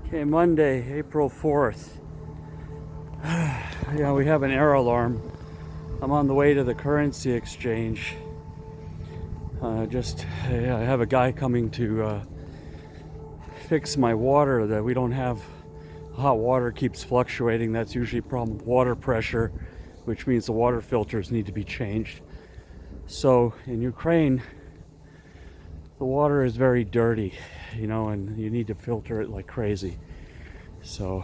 Okay, Monday, April 4th. Yeah, we have an air alarm. I'm on the way to the currency exchange. I have a guy coming to fix my water that we don't have. Hot water keeps fluctuating. That's usually a problem with water pressure, which means the water filters need to be changed. So in Ukraine, the water is very dirty, and you need to filter it like crazy. So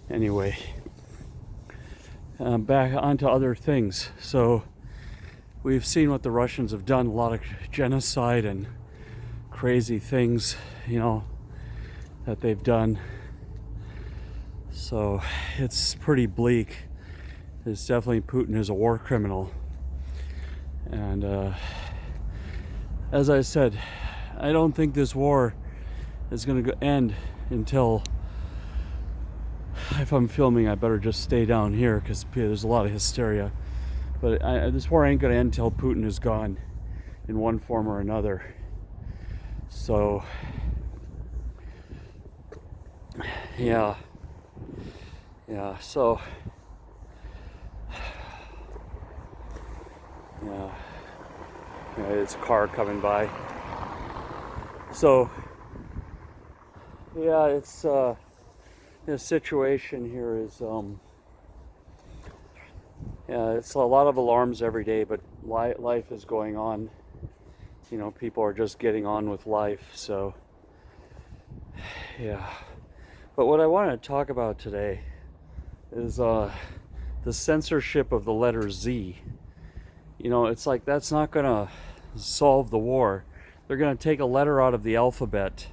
anyway, back onto other things. So we've seen what the Russians have done, a lot of genocide and crazy things, that they've done. So it's pretty bleak. It's definitely Putin is a war criminal. And as I said, I don't think this war is going to end until, if I'm filming, I better just stay down here because there's a lot of hysteria. But this war ain't going to end until Putin is gone in one form or another. So, yeah, so, it's a car coming by. So, yeah, it's, the situation here is, it's a lot of alarms every day, but life is going on. People are just getting on with life, so, yeah. But what I want to talk about today is the censorship of the letter Z. It's like that's not going to solve the war. They're going to take a letter out of the alphabet,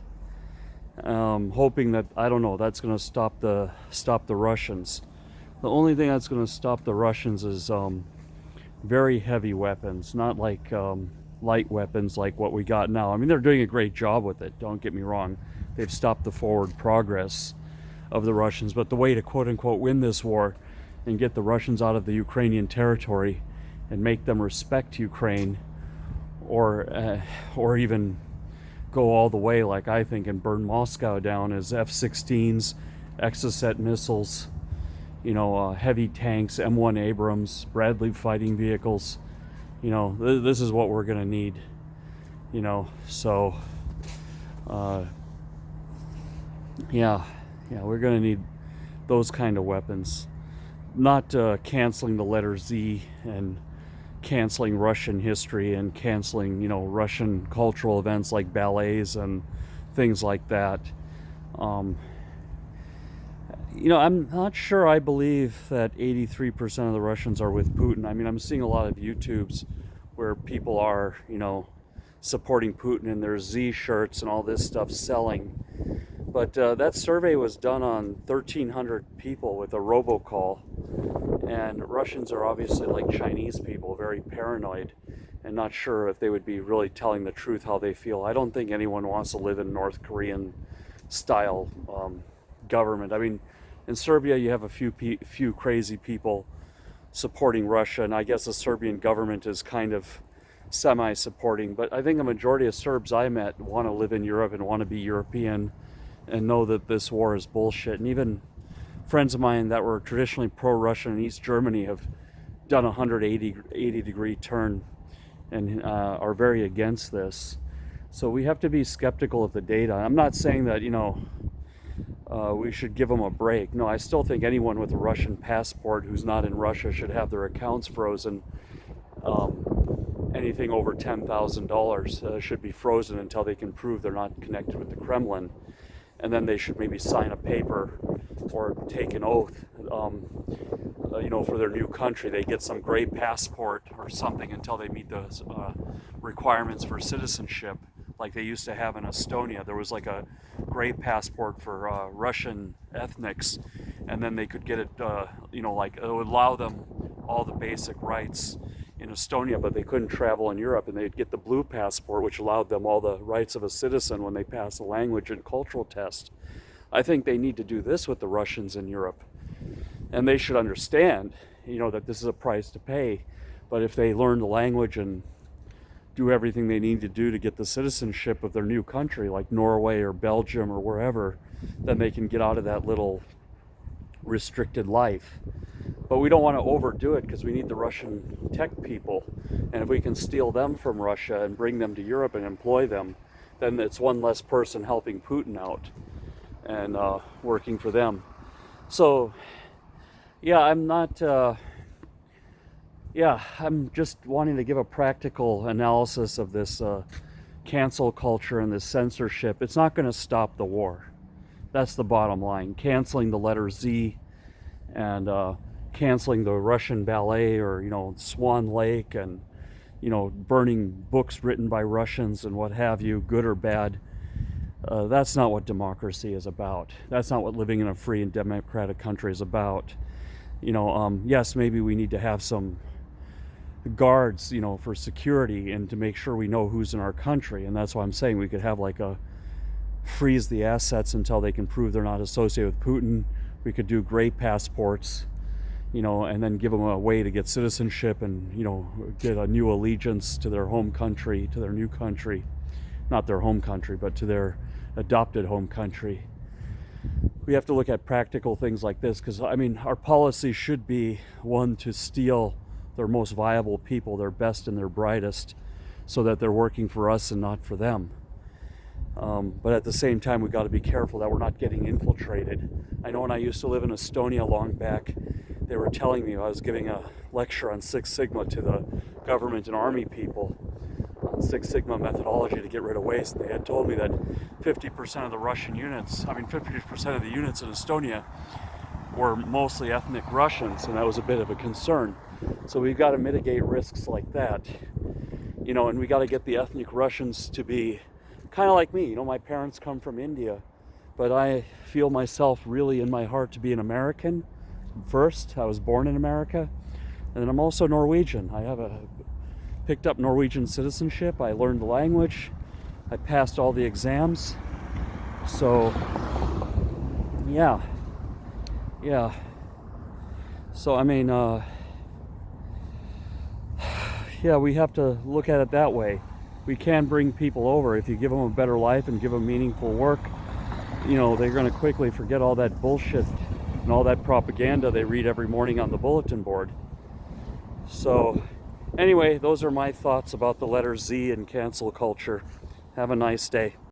hoping that, I don't know, that's going to stop the Russians. The only thing that's going to stop the Russians is very heavy weapons, not like light weapons like what we got now. I mean, they're doing a great job with it, don't get me wrong. They've stopped the forward progress of the Russians, but the way to quote-unquote win this war and get the Russians out of the Ukrainian territory and make them respect Ukraine, or even go all the way, like I think, and burn Moscow down, is F-16s, Exocet missiles, heavy tanks, M1 Abrams, Bradley fighting vehicles. This is what we're going to need. So, we're going to need those kind of weapons. Not canceling the letter Z and canceling Russian history and canceling, Russian cultural events like ballets and things like that. I'm not sure I believe that 83% of the Russians are with Putin. I mean, I'm seeing a lot of YouTubes where people are, supporting Putin in their Z shirts and all this stuff selling. But that survey was done on 1,300 people with a robocall. And Russians are obviously like Chinese people, very paranoid and not sure if they would be really telling the truth how they feel. I don't think anyone wants to live in North Korean style government. I mean, in Serbia, you have a few crazy people supporting Russia, and I guess the Serbian government is kind of semi-supporting. But I think a majority of Serbs I met want to live in Europe and want to be European and know that this war is bullshit. And even friends of mine that were traditionally pro-Russian in East Germany have done a 180-degree turn and are very against this. So we have to be skeptical of the data. I'm not saying that, we should give them a break. No, I still think anyone with a Russian passport who's not in Russia should have their accounts frozen. Anything over $10,000 should be frozen until they can prove they're not connected with the Kremlin. And then they should maybe sign a paper or take an oath, for their new country. They get some gray passport or something until they meet the requirements for citizenship, like they used to have in Estonia. There was like a gray passport for Russian ethnics, and then they could get it, like it would allow them all the basic rights in Estonia, but they couldn't travel in Europe, and they'd get the blue passport, which allowed them all the rights of a citizen when they passed the language and cultural test. I think they need to do this with the Russians in Europe, and they should understand, that this is a price to pay. But if they learn the language and do everything they need to do to get the citizenship of their new country, like Norway or Belgium or wherever, then they can get out of that little restricted life. But we don't want to overdo it because we need the Russian tech people. And if we can steal them from Russia and bring them to Europe and employ them, then it's one less person helping Putin out and working for them. So, yeah, I'm just wanting to give a practical analysis of this cancel culture and this censorship. It's not going to stop the war. That's the bottom line. Canceling the letter Z and canceling the Russian ballet, or Swan Lake, and burning books written by Russians and what have you, good or bad. That's not what democracy is about. That's not what living in a free and democratic country is about. Yes, maybe we need to have some guards, for security and to make sure we know who's in our country. And that's why I'm saying we could have like a freeze the assets until they can prove they're not associated with Putin. We could do gray passports, and then give them a way to get citizenship and, get a new allegiance to their home country, to their new country. Not their home country, but to their adopted home country. We have to look at practical things like this because, our policy should be one to steal their most viable people, their best and their brightest, so that they're working for us and not for them. But at the same time, we've got to be careful that we're not getting infiltrated. I know when I used to live in Estonia long back, they were telling me, I was giving a lecture on Six Sigma to the government and army people, on Six Sigma methodology to get rid of waste. And they had told me that 50% of the Russian units, 50% of the units in Estonia were mostly ethnic Russians, and that was a bit of a concern. So we've got to mitigate risks like that, and we got to get the ethnic Russians to be kind of like me. My parents come from India, but I feel myself really in my heart to be an American first. I was born in America, and then I'm also Norwegian. I have picked up Norwegian citizenship. I learned the language. I passed all the exams. So, yeah. So, we have to look at it that way. We can bring people over if you give them a better life and give them meaningful work. They're going to quickly forget all that bullshit and all that propaganda they read every morning on the bulletin board. So, anyway, those are my thoughts about the letter Z and cancel culture. Have a nice day.